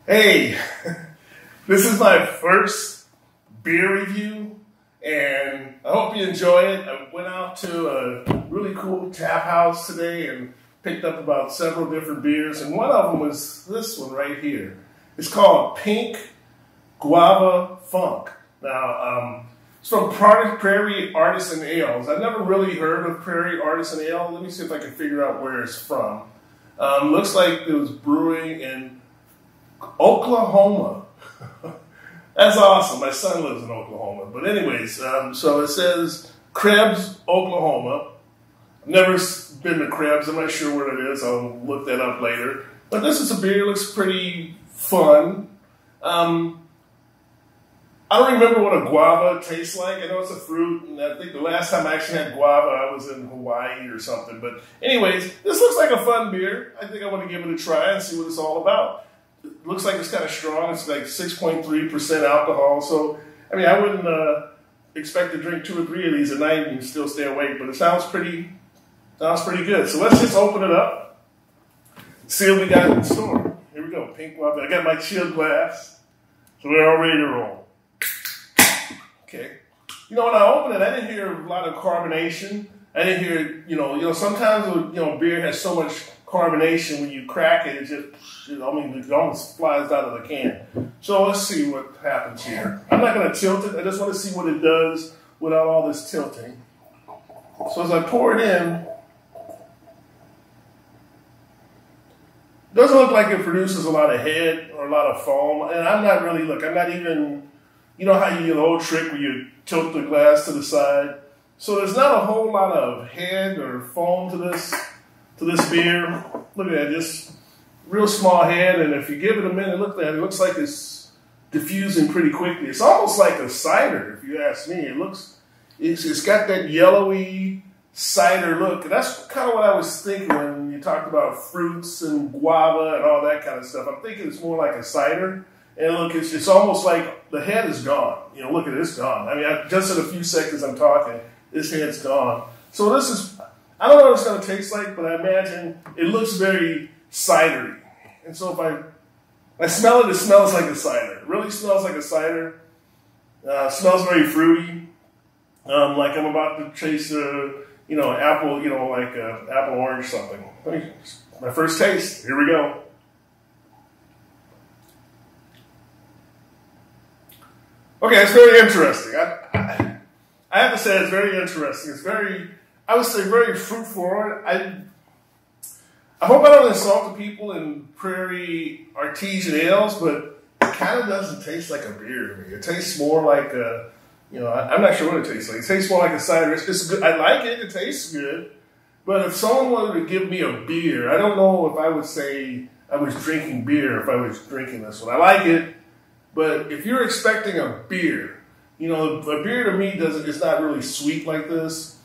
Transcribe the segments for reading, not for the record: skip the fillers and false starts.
Hey, this is my first beer review, and I hope you enjoy it. I went out to a really cool tap house today and picked up about several different beers, and one of them was this one right here. It's called Pink Guava Funk. Now, it's from Prairie Artisan Ales. I've never really heard of Prairie Artisan Ale. Let me see if I can figure out where it's from. Looks like it was brewing in Oklahoma. That's awesome. My son lives in Oklahoma. But anyways, so it says Krebs, Oklahoma. I've never been to Krebs. I'm not sure where it is. I'll look that up later. But this is a beer. It looks pretty fun. I don't remember what a guava tastes like. I know it's a fruit, and I think the last time I actually had guava, I was in Hawaii or something. But anyways, this looks like a fun beer. I think I want to give it a try and see what it's all about. It looks like it's kind of strong. It's like 6.3% alcohol. So, I mean, I wouldn't expect to drink 2 or 3 of these a night and still stay awake. But it sounds pretty good. So let's just open it up, see what we got in store. Here we go, Pink Guava. I got my chilled glass, so we're all ready to roll. Okay. You know, when I opened it, I didn't hear a lot of carbonation. I didn't hear, you know, sometimes, beer has so much carbonation when you crack it, it almost flies out of the can. So let's see what happens here. I'm not going to tilt it. I just want to see what it does without all this tilting. So as I pour it in, it doesn't look like it produces a lot of head or a lot of foam. And I'm not even, you know how you do the old trick where you tilt the glass to the side? So there's not a whole lot of head or foam to this beer. Look at that, just real small head, and if you give it a minute, look at it, it looks like it's diffusing pretty quickly. It's almost like a cider, if you ask me. It's got that yellowy cider look, and that's kind of what I was thinking when you talked about fruits and guava and all that kind of stuff. I'm thinking it's more like a cider, and look, it's almost like the head is gone. You know, look at it, it's gone. I mean, just in a few seconds I'm talking, this head's gone. So this is, I don't know what it's going to taste like, but I imagine it looks very cidery. And so if I smell it, it smells like a cider. It really smells like a cider. Smells very fruity. Like I'm about to taste apple, like apple orange something. My first taste. Here we go. Okay, it's very interesting. I have to say it's very interesting. It's I would say very fruit-forward. I hope I don't insult the people in Prairie Artisan Ales, but it kind of doesn't taste like a beer to me. It tastes more like I'm not sure what it tastes like. It tastes more like a cider. It's good. I like it. It tastes good. But if someone wanted to give me a beer, I don't know if I would say I was drinking beer if I was drinking this one. I like it, but if you're expecting a beer, a beer to me it's not really sweet like this.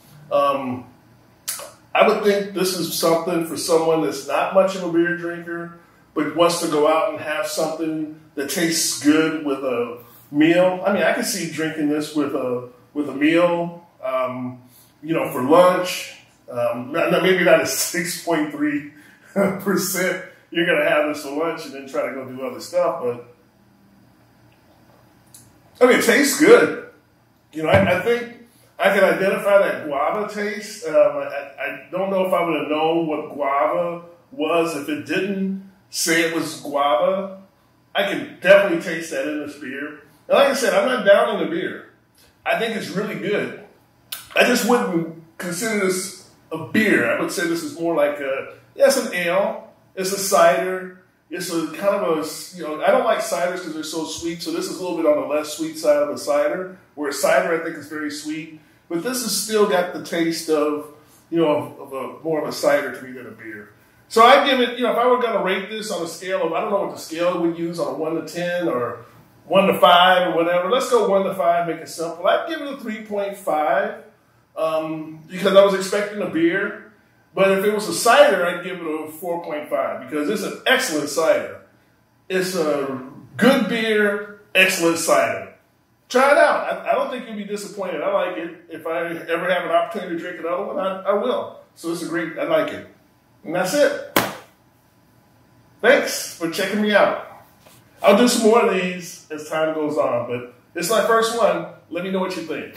I would think this is something for someone that's not much of a beer drinker, but wants to go out and have something that tastes good with a meal. I mean, I could see drinking this with a meal, for lunch. Maybe not at 6.3%. You're going to have this for lunch and then try to go do other stuff, but I mean, it tastes good. I think I can identify that guava taste. I don't know if I would have known what guava was if it didn't say it was guava. I can definitely taste that in this beer. And like I said, I'm not down on the beer. I think it's really good. I just wouldn't consider this a beer. I would say this is more like it's an ale. It's a cider. It's a kind of I don't like ciders because they're so sweet, so this is a little bit on the less sweet side of a cider, where a cider I think is very sweet. But this has still got the taste of more of a cider to me than a beer. So I'd give it, if I were going to rate this on a scale of, I don't know what the scale we use on a 1 to 10 or 1 to 5 or whatever. Let's go 1 to 5, make it simple. I'd give it a 3.5 because I was expecting a beer. But if it was a cider, I'd give it a 4.5 because it's an excellent cider. It's a good beer, excellent cider. Try it out. I don't think you'll be disappointed. I like it. If I ever have an opportunity to drink another one, I will. So it's I like it. And that's it. Thanks for checking me out. I'll do some more of these as time goes on, but it's my first one. Let me know what you think.